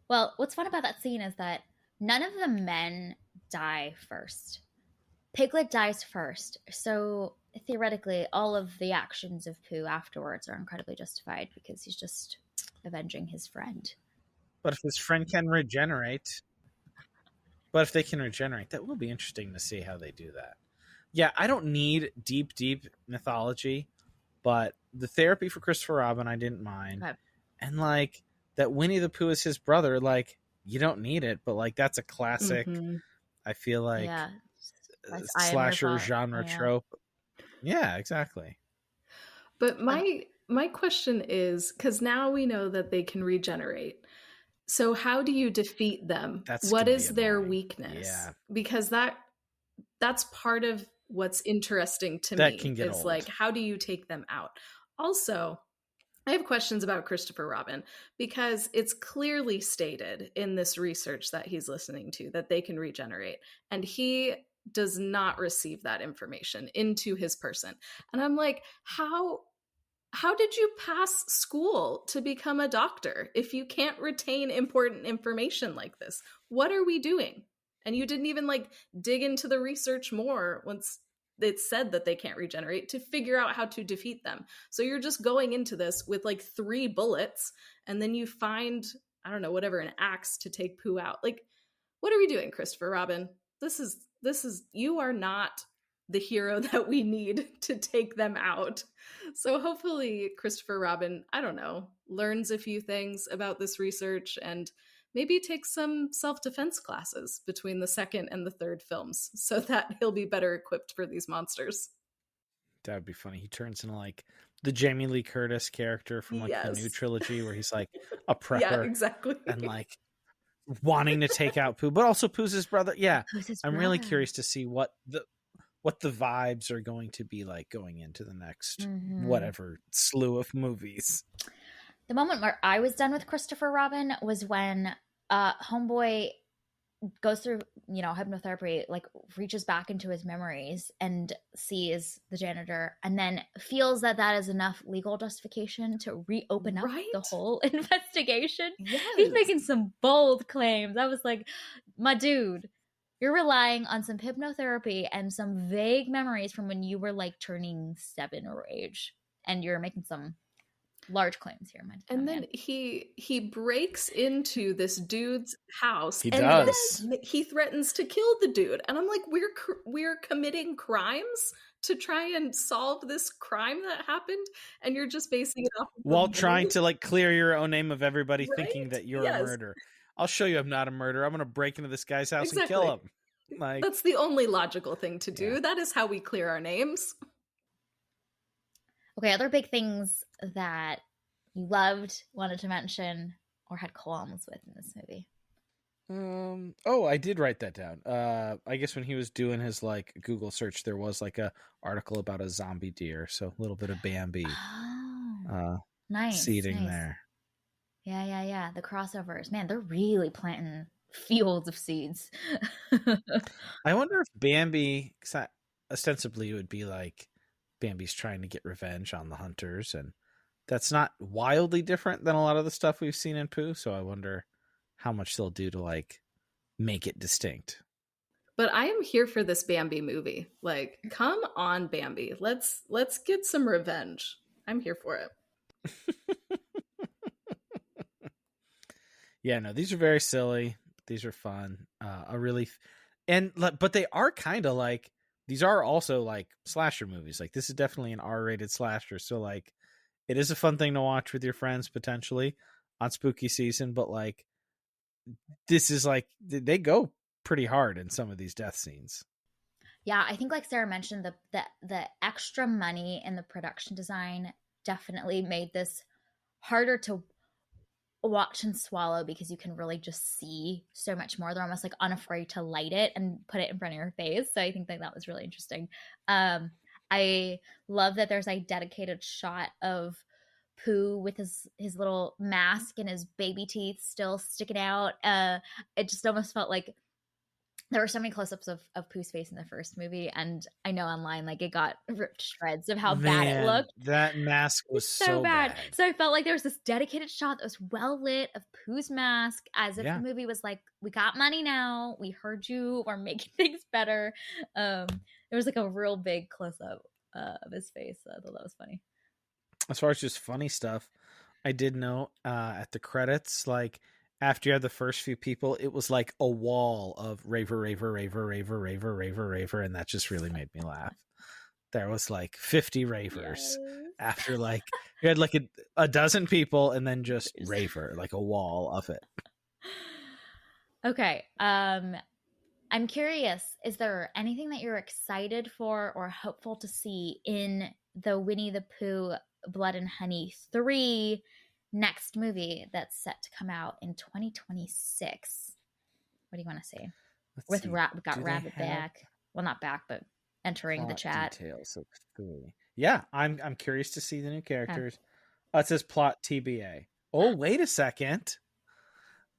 Well, what's fun about that scene is that none of the men die first. Piglet dies first. So theoretically, all of the actions of Pooh afterwards are incredibly justified because he's just avenging his friend. But if his friend can regenerate... But if they can regenerate, that will be interesting to see how they do that. Yeah, I don't need deep mythology, but the therapy for Christopher Robin, I didn't mind. Okay. And, like, that Winnie the Pooh is his brother, like, you don't need it, but, like, that's a classic, I feel like, slasher genre trope. Yeah, exactly. But my question is, because now we know that they can regenerate. So how do you defeat them? What is their weakness? Yeah. Because that's part of what's interesting to me. Can get old. Like, how do you take them out? Also, I have questions about Christopher Robin because it's clearly stated in this research that he's listening to that they can regenerate. And he does not receive that information into his person. And I'm like, how did you pass school to become a doctor if you can't retain important information like this? What are we doing? And you didn't even like dig into the research more once it said that they can't regenerate to figure out how to defeat them. So you're just going into this with like 3 bullets and then you find, I don't know, whatever, an axe to take Pooh out. Like, what are we doing, Christopher Robin? This is, you are not the hero that we need to take them out. So hopefully Christopher Robin, I don't know, learns a few things about this research and maybe takes some self-defense classes between the second and the third films so that he'll be better equipped for these monsters. That would be funny. He turns into like the Jamie Lee Curtis character from like the new trilogy where he's like a prepper. Yeah, exactly. And like wanting to take out Pooh, but also Pooh's his brother. Yeah. I'm really curious to see what the vibes are going to be like going into the next whatever slew of movies. The moment where I was done with Christopher Robin was when Homeboy goes through, you know, hypnotherapy, like reaches back into his memories and sees the janitor, and then feels that that is enough legal justification to reopen up the whole investigation. Yes. He's making some bold claims. I was like, my dude, you're relying on some hypnotherapy and some vague memories from when you were like turning 7 or age, and you're making some large claims here, man. And then he breaks into this dude's house. He and does. He threatens to kill the dude, and I'm like, we're committing crimes to try and solve this crime that happened, and you're just basing it off of while trying to like clear your own name of everybody thinking that you're a murderer. I'll show you I'm not a murderer. I'm going to break into this guy's house and kill him. Like, that's the only logical thing to do. Yeah. That is how we clear our names. Okay, other big things that you loved, wanted to mention, or had qualms with in this movie? Oh, I did write that down. I guess when he was doing his like Google search, there was like a article about a zombie deer, so a little bit of Bambi. Nice seeding there. Yeah. The crossovers, man, they're really planting fields of seeds. I wonder if Bambi, because ostensibly it would be like Bambi's trying to get revenge on the hunters, and that's not wildly different than a lot of the stuff we've seen in Pooh, so I wonder how much they'll do to like make it distinct. But I am here for this Bambi movie. Like, come on, Bambi. Let's get some revenge. I'm here for it. Yeah, no, these are very silly. These are fun. But they are kind of like, these are also like slasher movies. Like, this is definitely an R-rated slasher, so like it is a fun thing to watch with your friends potentially on spooky season, but like this is like, they go pretty hard in some of these death scenes. Yeah, I think like Sarah mentioned, the extra money in the production design definitely made this harder to watch and swallow, because you can really just see so much more. They're almost like unafraid to light it and put it in front of your face. So I think that was really interesting. I love that there's a dedicated shot of Pooh with his little mask and his baby teeth still sticking out. It just almost felt like there were so many close-ups of Pooh's face in the first movie, and I know online like it got ripped to shreds of how bad it looked. That mask was so bad. So I felt like there was this dedicated shot that was well lit of Pooh's mask, as if the movie was like, we got money now, we heard you, we're making things better. There was like a real big close-up of his face. So I thought that was funny. As far as just funny stuff, I did note at the credits, like after you had the first few people, it was like a wall of raver, and that just really made me laugh. There was like 50 ravers after like you had like a dozen people, and then just raver, like a wall of it. Okay. I'm curious, is there anything that you're excited for or hopeful to see in the Winnie the Pooh Blood and Honey 3 next movie that's set to come out in 2026? What do you want to say? We got Rabbit back. Well, not back, but entering the chat. Details of 3. Yeah, I'm curious to see the new characters. It says plot TBA. Oh, wait a second.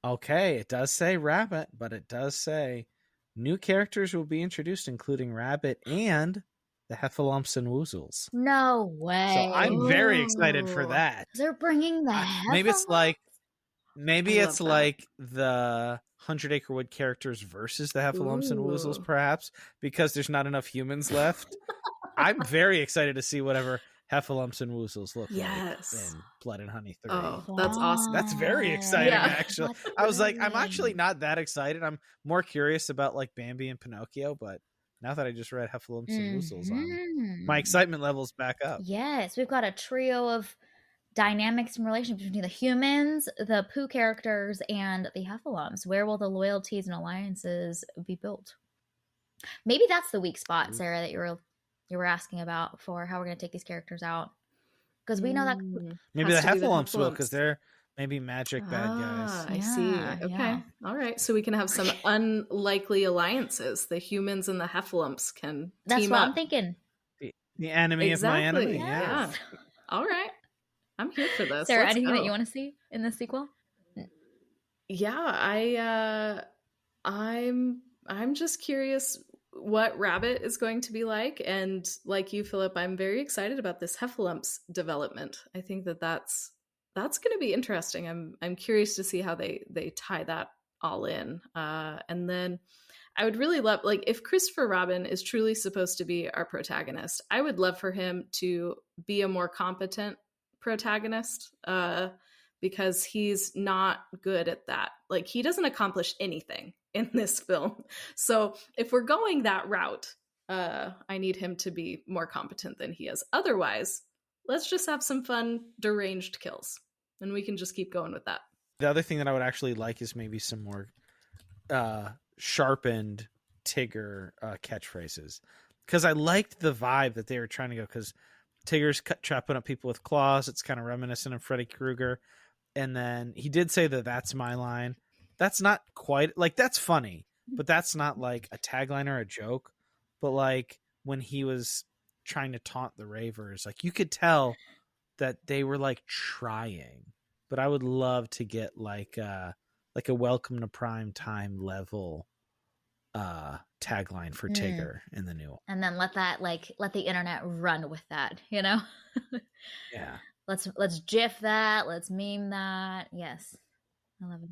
Okay, it does say Rabbit, but it does say new characters will be introduced, including Rabbit and the Heffalumps and Woozles. No way. So I'm very excited for that. They're bringing the Heffalumps? Maybe it's like the 100 Acre Wood characters versus the Heffalumps and Woozles, perhaps, because there's not enough humans left. I'm very excited to see whatever Heffalumps and Woozles look like in Blood and Honey 3. Oh, that's awesome. That's very exciting, actually. I was like, I'm actually not that excited. I'm more curious about like Bambi and Pinocchio, but now that I just read Heffalumps and Woozles, my excitement level's back up. Yes, we've got a trio of dynamics and relationships between the humans, the Pooh characters, and the Heffalumps. Where will the loyalties and alliances be built? Maybe that's the weak spot, Sarah, that you were asking about for how we're going to take these characters out. Because we know that maybe the Heffalumps will, because they're maybe magic bad guys. I see. Okay. Yeah. All right. So we can have some unlikely alliances. The humans and the Heffalumps can That's team what up. I'm thinking. The enemy of my enemy. Yeah. All right. I'm here for this. Sarah, anything that you want to see in the sequel? Yeah, I'm just curious what Rabbit is going to be like, and like you, Philip, I'm very excited about this Heffalumps development. I think that's going to be interesting. I'm curious to see how they tie that all in, and then I would really love, like, if Christopher Robin is truly supposed to be our protagonist, I would love for him to be a more competent protagonist, because he's not good at that. Like, he doesn't accomplish anything in this film. So if we're going that route, I need him to be more competent than he is. Otherwise, let's just have some fun, deranged kills, and we can just keep going with that. The other thing that I would actually like is maybe some more sharpened Tigger catchphrases, because I liked the vibe that they were trying to go, because Tigger's chopping up people with claws. It's kind of reminiscent of Freddy Krueger. And then he did say that's my line. That's not quite like, that's funny, but that's not like a tagline or a joke. But like when he was trying to taunt the ravers, like you could tell that they were like trying. But I would love to get like a welcome to prime time level tagline for Tigger in the new one. And then let the internet run with that, you know? Yeah. Let's GIF that, let's meme that. Yes. I love it.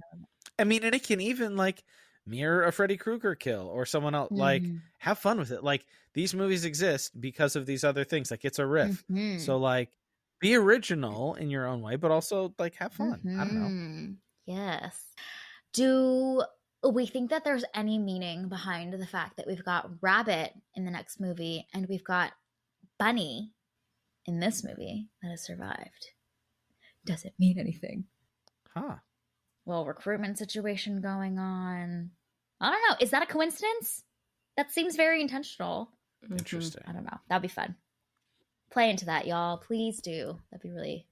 I mean, and it can even like mirror a Freddy Krueger kill or someone else. Like, have fun with it. Like, these movies exist because of these other things. Like, it's a riff. So like, be original in your own way, but also like have fun. I don't know. Yes. Do we think that there's any meaning behind the fact that we've got Rabbit in the next movie and we've got Bunny in this movie that has survived? Does it mean anything? Huh. Little recruitment situation going on. I don't know. Is that a coincidence? That seems very intentional. Interesting. I don't know. That'd be fun. Play into that, y'all. Please do. That'd be really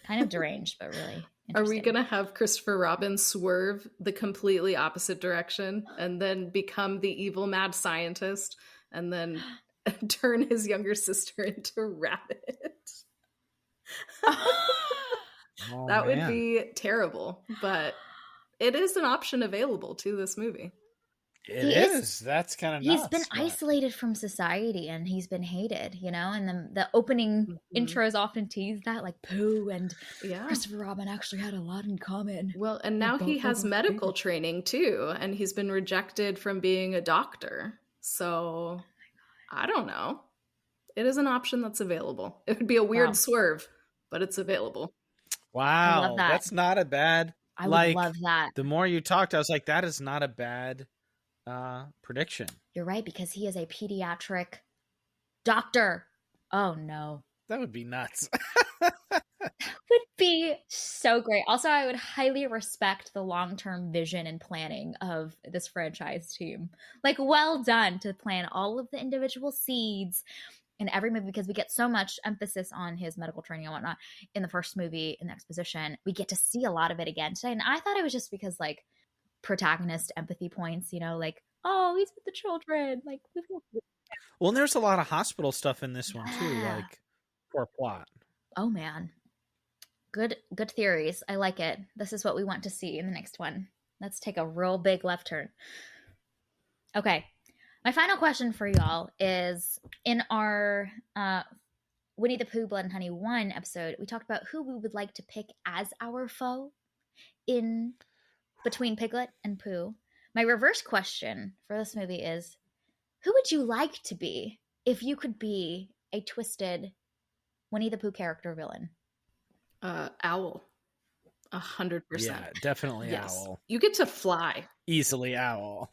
kind of deranged, but really interesting. Are we going to have Christopher Robin swerve the completely opposite direction and then become the evil mad scientist and then turn his younger sister into Rabbit? That would be terrible, but it is an option available to this movie. It is. That's kind of nuts. He's been isolated from society and he's been hated, you know? And then the opening intros often tease that, like Pooh and Christopher Robin actually had a lot in common. Well, and now he has medical training too, and he's been rejected from being a doctor. So, I don't know. It is an option that's available. It would be a weird swerve, but it's available. Wow. I love that. That's not a bad... I would love that. The more you talked, I was like, that is not a bad... prediction. You're right, because he is a pediatric doctor. Oh no, that would be nuts. Would be so great. Also, I would highly respect the long-term vision and planning of this franchise team. Like, well done to plan all of the individual seeds in every movie, because we get so much emphasis on his medical training and whatnot in the first movie, in the exposition. We get to see a lot of it again today, and I thought it was just because like protagonist empathy points, you know, like, oh, he's with the children, like. Well, and there's a lot of hospital stuff in this one too, like for plot. Oh man, good theories. I like it. This is what we want to see in the next one. Let's take a real big left turn. Okay, my final question for y'all is, in our Winnie the Pooh Blood and Honey 1 episode, we talked about who we would like to pick as our foe in between Piglet and Pooh. My reverse question for this movie is, who would you like to be if you could be a twisted Winnie the Pooh character villain? Owl. 100%. Yeah, definitely Owl. You get to fly. Easily Owl.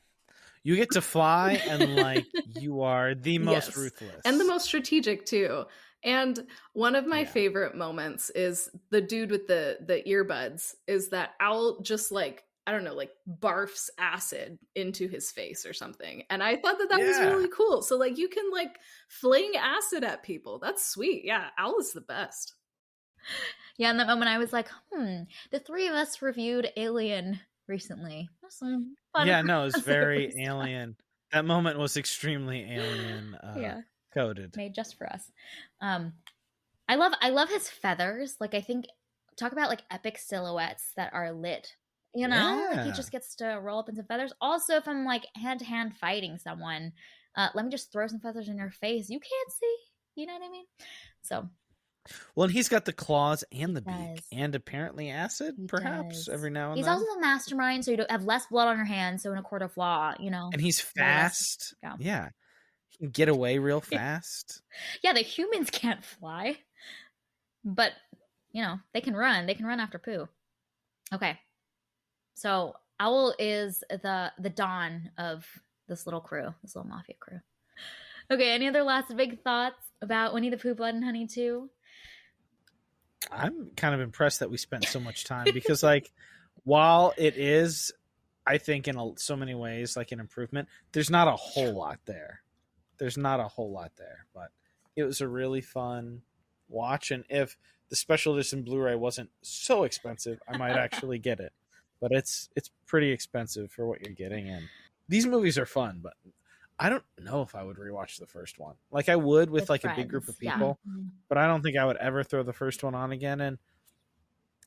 You get to fly, and like, you are the most ruthless. And the most strategic too. And one of my favorite moments is the dude with the earbuds, is that Owl just like, I don't know, like barfs acid into his face or something. And I thought that was really cool. So like, you can like fling acid at people. That's sweet. Yeah, Owl is the best. Yeah, in that moment I was like, the three of us reviewed Alien recently. That's some fun. Yeah, no, it was very Alien. That moment was extremely Alien coded. Made just for us. I love his feathers. Like, I think, talk about like epic silhouettes that are lit You know, like he just gets to roll up in some feathers. Also, if I'm like hand-to-hand fighting someone, let me just throw some feathers in your face. You can't see. You know what I mean? So. Well, and he's got the claws and the beak and apparently acid, perhaps, every now and then. He's also the mastermind, so you don't have less blood on your hands. So in a court of law, you know. And he's fast. Yeah. He can get away real fast. Yeah, the humans can't fly. But, you know, they can run. They can run after Pooh. Okay. So Owl is the Don of this little crew, this little mafia crew. Okay, any other last big thoughts about Winnie the Pooh, Blood and Honey 2? I'm kind of impressed that we spent so much time because, like, while it is, I think, in so many ways, like an improvement, there's not a whole lot there. But it was a really fun watch. And if the special edition Blu-ray wasn't so expensive, I might actually get it. But it's pretty expensive for what you're getting in. These movies are fun, but I don't know if I would rewatch the first one. Like I would with like friends, a big group of people, but I don't think I would ever throw the first one on again. And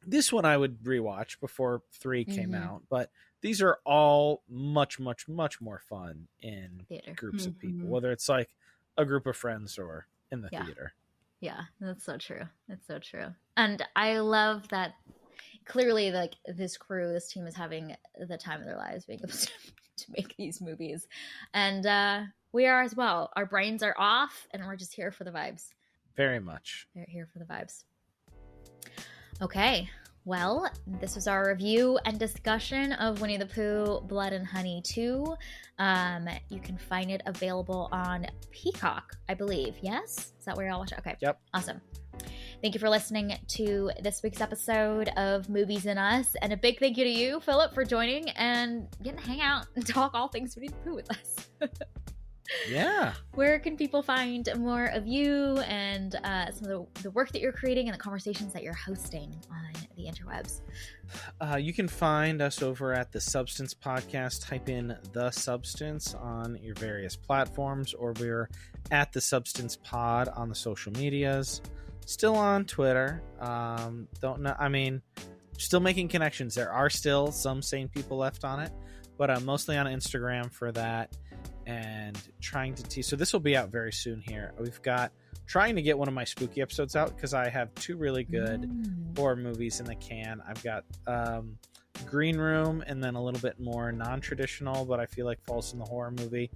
this one I would rewatch before 3 came out, but these are all much, much, much more fun in groups of people, whether it's like a group of friends or in the theater. Yeah, that's so true. It's so true. And I love that clearly like this crew, this team is having the time of their lives being able to make these movies. And we are as well. Our brains are off and we're just here for the vibes. Very much. They're here for the vibes. Okay. Well, this was our review and discussion of Winnie the Pooh, Blood and Honey 2. You can find it available on Peacock, I believe. Yes? Is that where y'all watch it? Okay. Yep. Awesome. Thank you for listening to this week's episode of Movies and Us. And a big thank you to you, Philip, for joining and getting to hang out and talk all things Winnie the Pooh with us. Yeah. Where can people find more of you and some of the work that you're creating and the conversations that you're hosting on the interwebs? You can find us over at The Substance Podcast. Type in The Substance on your various platforms, or we're at The Substance Pod on the social medias. Still on Twitter. Don't know. I mean, still making connections. There are still some sane people left on it, but I'm mostly on Instagram for that. And trying to tease. So this will be out very soon here. We've got trying to get one of my spooky episodes out because I have 2 really good horror movies in the can. I've got Green Room and then a little bit more non-traditional, but I feel like falls in the horror movie,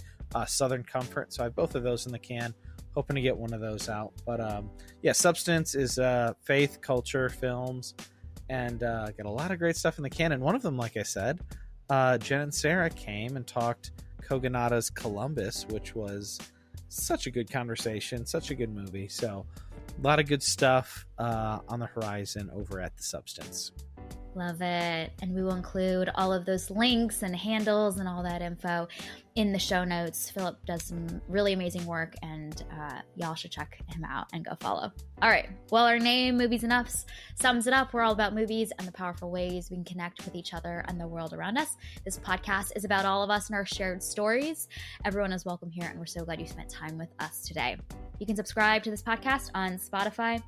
Southern Comfort. So I have both of those in the can. Hoping to get one of those out. But yeah, Substance is faith, culture, films, and got a lot of great stuff in the can. And one of them, like I said, Jen and Sarah came and talked Kogonada's Columbus, which was such a good conversation, such a good movie. So a lot of good stuff on the horizon over at The Substance. Love it. And we will include all of those links and handles and all that info in the show notes. Philip does some really amazing work, and y'all should check him out and go follow. All right. Well, our name, Movies and Ups, sums it up. We're all about movies and the powerful ways we can connect with each other and the world around us. This podcast is about all of us and our shared stories. Everyone is welcome here, and we're so glad you spent time with us today. You can subscribe to this podcast on Spotify,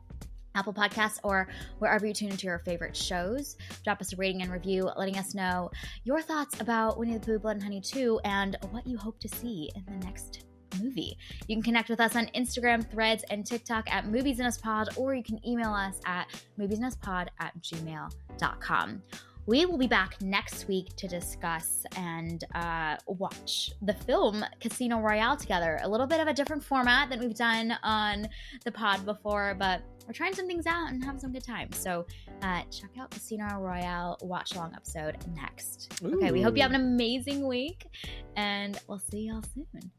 Apple Podcasts, or wherever you tune into your favorite shows. Drop us a rating and review, letting us know your thoughts about Winnie the Pooh, Blood and Honey 2 and what you hope to see in the next movie. You can connect with us on Instagram, Threads, and TikTok at Movies and Us Pod, or you can email us at moviesandUsPod@gmail.com. We will be back next week to discuss and watch the film Casino Royale together. A little bit of a different format than we've done on the pod before, but we're trying some things out and having some good time. So check out Casino Royale watch along episode next. Ooh. Okay, we hope you have an amazing week, and we'll see y'all soon.